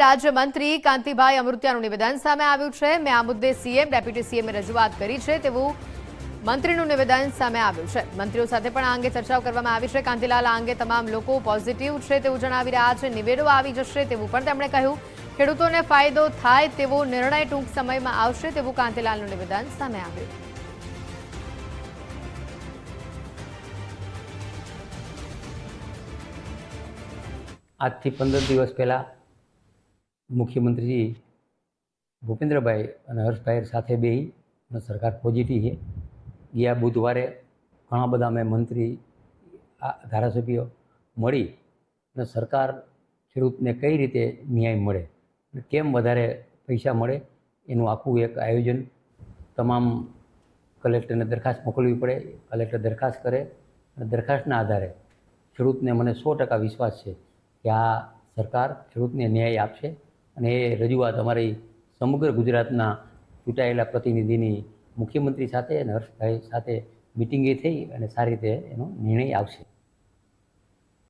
રાજ્યમંત્રી કાંતિભાઈ અમૃતિયાનું નિવેદન સામે આવ્યું છે। મેં આ મુદ્દે સીએમ ડેપ્યુટી સીએમે રજૂઆત કરી છે તેવું મંત્રીનું નિવેદન સામે આવ્યું છે। મંત્રીઓ સાથે પણ આ અંગે ચર્ચાઓ કરવામાં આવી છે। કાંતિલાલ આ અંગે તમામ લોકો પોઝિટિવ છે તેવું જણાવી રહ્યા છે। નિવેડો આવી જશે તેવું પણ તેમણે કહ્યું। ખેડૂતોને ફાયદો થાય તેવો નિર્ણય ટૂંક સમયમાં આવશે તેવું કાંતિલાલનું નિવેદન સામે આવ્યું। આજથી 15 દિવસ પહેલાં મુખ્યમંત્રી ભૂપેન્દ્રભાઈ અને હર્ષભાઈ સાથે બેસી સરકાર પોઝિટિવ છે। ગયા બુધવારે ઘણા બધા અમે મંત્રી ધારાસભ્યો મળી અને સરકાર ખેડૂતને કઈ રીતે ન્યાય મળે અને કેમ વધારે પૈસા મળે એનું આખું એક આયોજન તમામ કલેક્ટરને દરખાસ્ત મોકલવી પડે, કલેક્ટર દરખાસ્ત કરે અને દરખાસ્તના આધારે ખેડૂતને મને 100% વિશ્વાસ છે કે આ સરકાર ખેડૂતને ન્યાય આપશે અને એ રજૂઆત અમારી સમગ્ર ગુજરાતના ચૂંટાયેલા પ્રતિનિધિની મુખ્યમંત્રી સાથે અને હર્ષભાઈ સાથે મિટિંગે થઈ અને સારી રીતે એનો નિર્ણય આવશે।